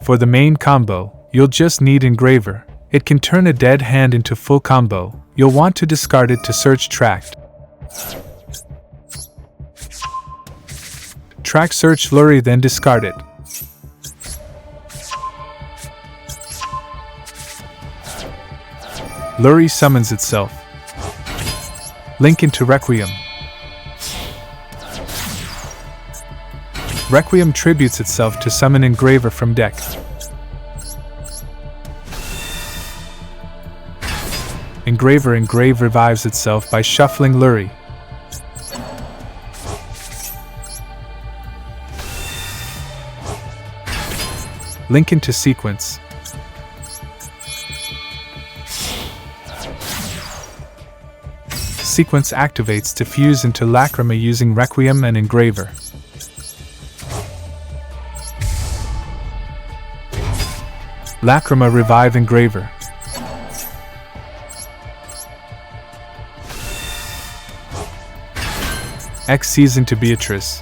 For the main combo, you'll just need Engraver. It can turn a dead hand into full combo. You'll want to discard it to search tracked. Track search Flurry, then discard it. Flurry summons itself. Link into Requiem. Requiem tributes itself to summon Engraver from deck. Engrave revives itself by shuffling Flurry. Link into sequence. Sequence activates to fuse into Lacrima using Requiem and Engraver. Lacrima revive Engraver. X sees into Beatrice.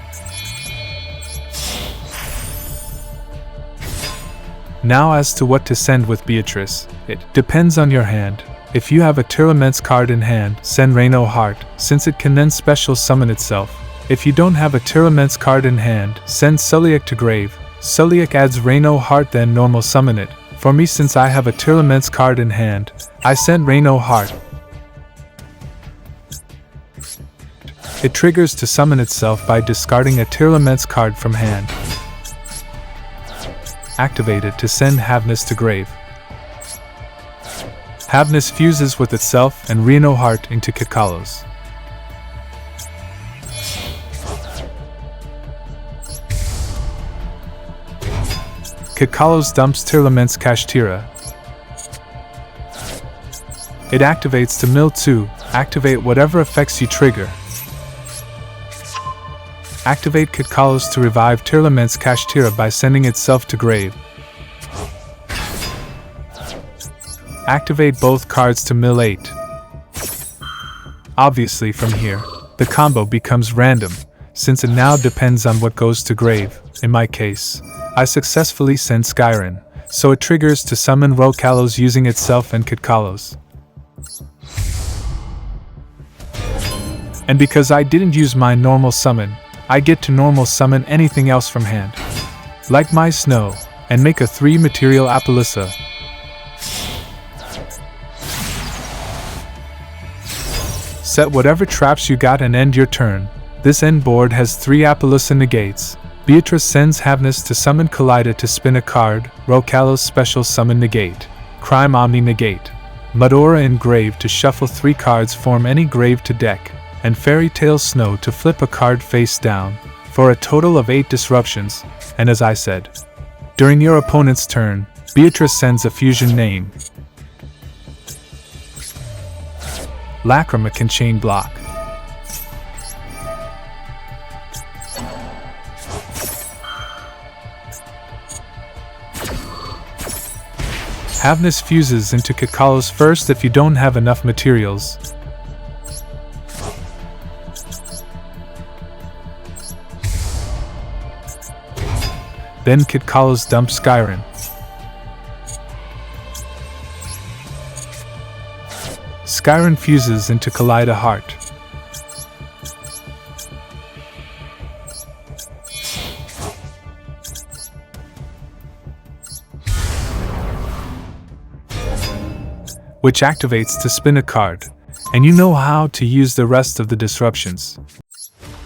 Now as to what to send with Beatrice, it depends on your hand. If you have a Tearlaments card in hand, send Reino Heart, since it can then special summon itself. If you don't have a Tearlaments card in hand, send Sulliak to grave. Sulliak adds Reino Heart, then normal summon it. For me, since I have a Tearlaments card in hand, I send Reino Heart. It triggers to summon itself by discarding a Tearlaments card from hand. Activate it to send Havness to grave. Havness fuses with itself and Reino Heart into Kikalos. Kikalos dumps Tearlaments Kashtira. It activates to mill 2, activate whatever effects you trigger. Activate Kikalos to revive Tearlaments Kashtira by sending itself to grave. Activate both cards to mill 8. Obviously from here, the combo becomes random, since it now depends on what goes to grave. In my case, I successfully send Skyren, so it triggers to summon Rokalos using itself and Kikalos. And because I didn't use my normal summon, I get to normal summon anything else from hand, like my Snow, and make a 3 material Apolissa. Set whatever traps you got and end your turn. This end board has 3 Apolissa negates. Beatrice sends Havness to summon Kaleida to spin a card, Rokalos special summon negate, Crime Omni negate, Mudora Engrave to shuffle 3 cards, form any grave to deck, and Fairy Tale Snow to flip a card face down, for a total of 8 disruptions. And as I said, during your opponent's turn, Beatrice sends a fusion name. Lacrima can chain block. Havness fuses into Kikalos first if you don't have enough materials. Then Kikalos dumps Skyren. Skyren fuses into Kaleida Heart. Which activates to spin a card, and you know how to use the rest of the disruptions.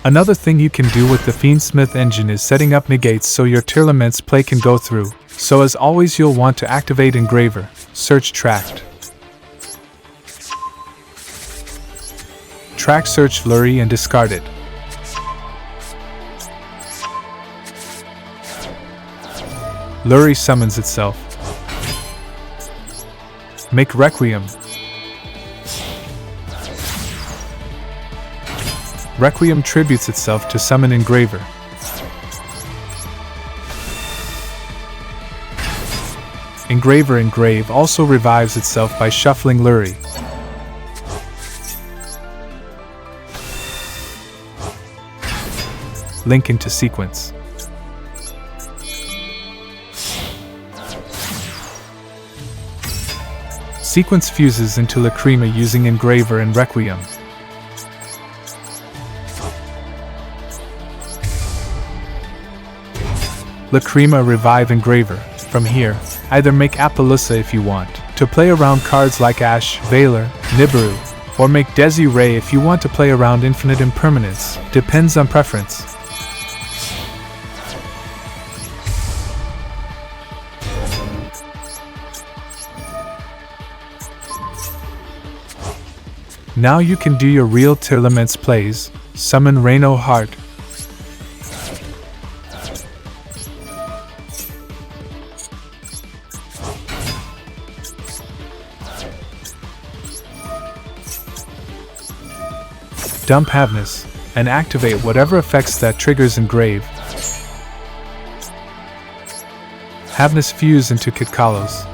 Another thing you can do with the Fiendsmith engine is setting up negates so your Tearlaments play can go through, so as always you'll want to activate Engraver, search tracked. Track search Flurry and discard it. Flurry summons itself. Make Requiem. Requiem tributes itself to summon Engraver. Engrave also revives itself by shuffling Flurry. Link into sequence. Sequence fuses into Lacrima using Engraver and Requiem. Lacrima Revive Engraver. From here, either make Appaloosa if you want to play around cards like Ash, Valor, Nibiru, or make Desi Ray if you want to play around Infinite Impermanence. Depends on preference. Now you can do your real Tearlaments plays. Summon Reino Heart. Dump Havness, and activate whatever effects that triggers Engrave. Havness fuse into Kitkalos.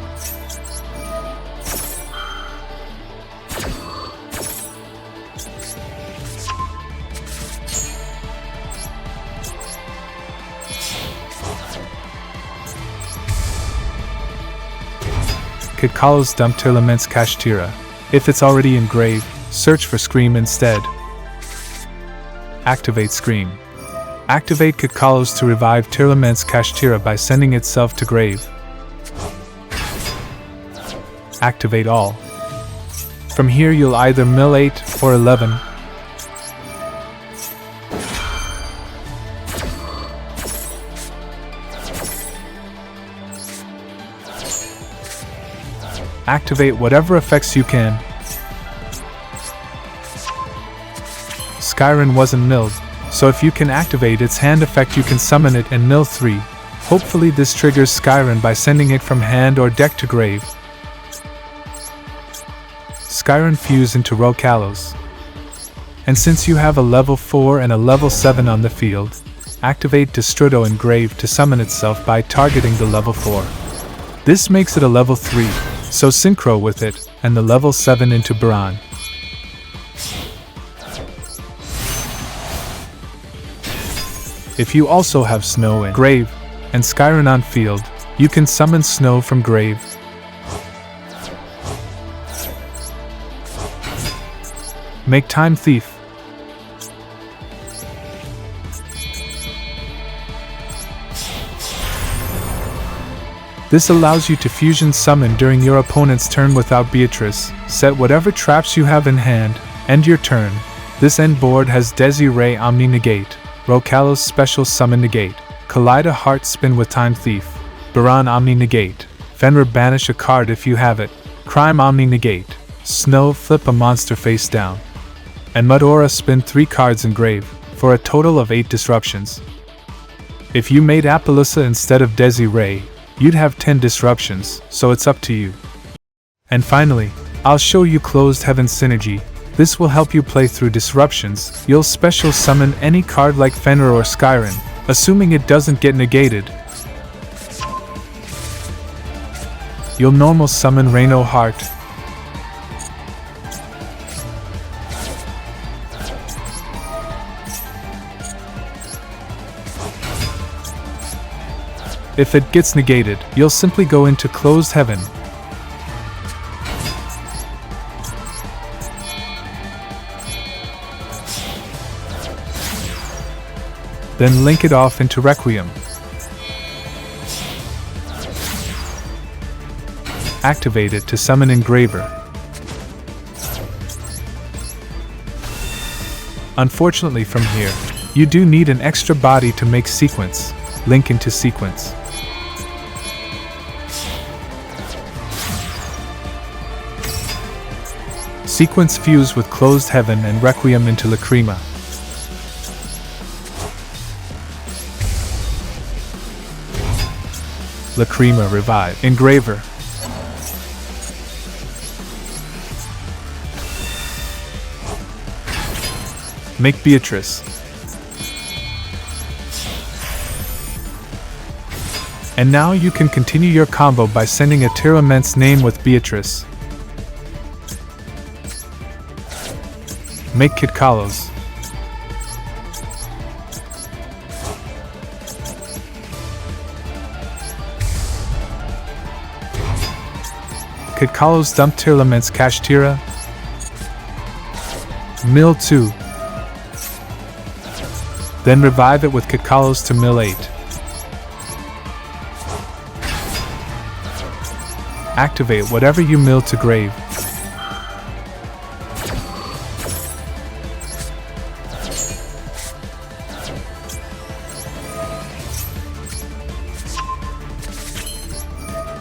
Kitkalos dump Tearlaments Kashtira. If it's already engraved, search for Scream instead. Activate Scream. Activate Kitkalos to revive Tearlaments Kashtira by sending itself to grave. Activate all. From here you'll either mill 8 or 11. Activate whatever effects you can. Skyren wasn't milled, so if you can activate its hand effect you can summon it and mill 3. Hopefully this triggers Skyren by sending it from hand or deck to grave. Skyren fuse into Rokalos. And since you have a level 4 and a level 7 on the field, activate Destrudo Engrave to summon itself by targeting the level 4. This makes it a level 3, so synchro with it, and the level 7 into Baran. If you also have Snow in grave and Skyren on field, you can summon Snow from grave. Make Time Thief. This allows you to fusion summon during your opponent's turn without Beatrice. Set whatever traps you have in hand, end your turn. This end board has Desi Ray Omni Negate, Rokalos Special Summon Negate, Kaleida Heart Spin with Time Thief, Baran Omni Negate, Fenrir Banish a card if you have it, Crime Omni Negate, Snow Flip a monster face down, and Mudora spin 3 cards in grave, for a total of 8 disruptions. If you made Appaloosa instead of Desi Ray, you'd have 10 disruptions, so it's up to you. And finally, I'll show you Closed Heaven Synergy. This will help you play through disruptions. You'll special summon any card like Fenrir or Skyren, assuming it doesn't get negated. You'll normal summon Reino Heart. If it gets negated, you'll simply go into Closed Heaven. Then link it off into Requiem. Activate it to summon Engraver. Unfortunately from here, you do need an extra body to make Sequence. Link into Sequence. Sequence fuse with Closed Heaven and Requiem into Lacrima. Lacrima Revive. Engraver. Make Beatrice. And now you can continue your combo by sending a Tearlaments name with Beatrice. Make Kitkalos. Kidkalos Dump Tearlaments Kashtira. Mill 2. Then revive it with Kidkalos to Mill 8. Activate whatever you mill to grave.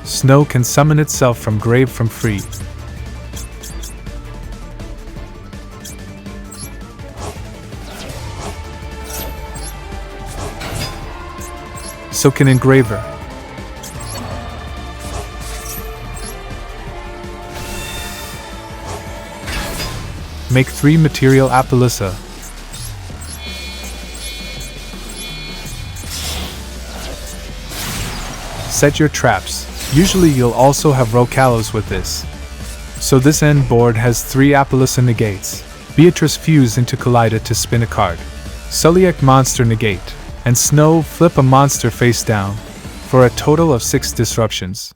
Snow can summon itself from grave from free. So can Engraver. Make 3 material Apollousa. Set your traps. Usually you'll also have Rokalos with this. So this end board has 3 Apollousa negates. Beatrice fuse into Collida to spin a card. Suliek monster negate. And Snow flip a monster face down. For a total of 6 disruptions.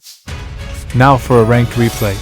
Now for a ranked replay.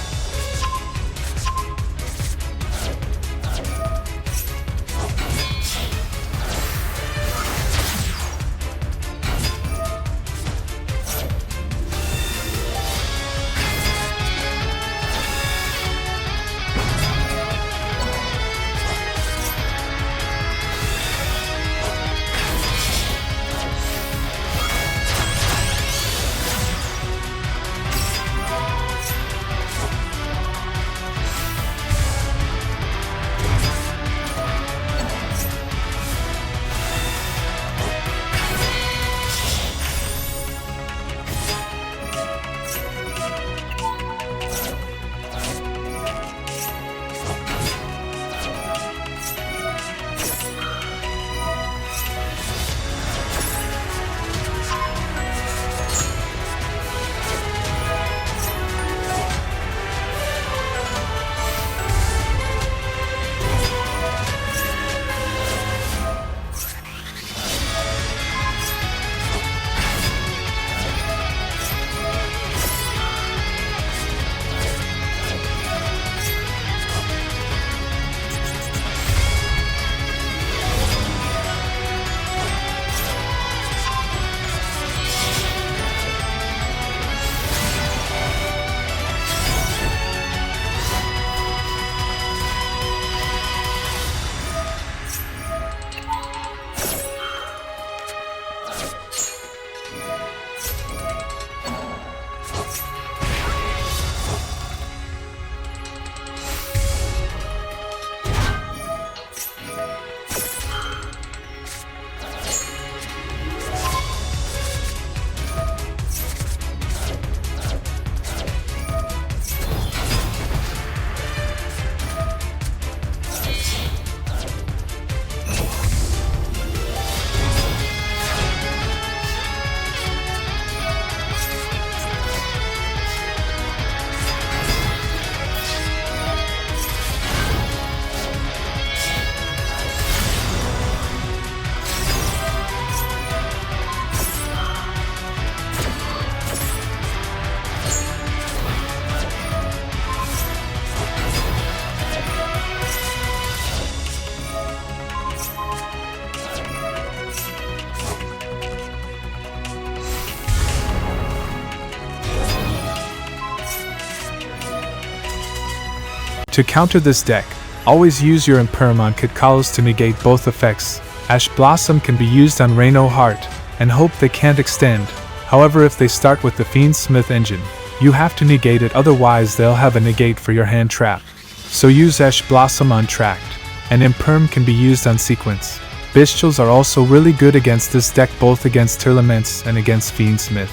To counter this deck, always use your Imperm on Kidkalos to negate both effects. Ash Blossom can be used on Reino Heart, and hope they can't extend. However, if they start with the Fiendsmith engine, you have to negate it, otherwise they'll have a negate for your hand trap. So use Ash Blossom on Tract, and Imperm can be used on Sequence. Bestials are also really good against this deck, both against Tearlaments and against Fiendsmith.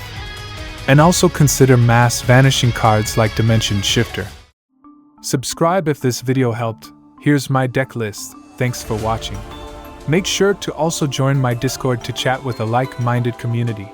And also consider mass vanishing cards like Dimension Shifter. Subscribe if this video helped. Here's my deck list. Thanks for watching. Make sure to also join my Discord to chat with a like-minded community.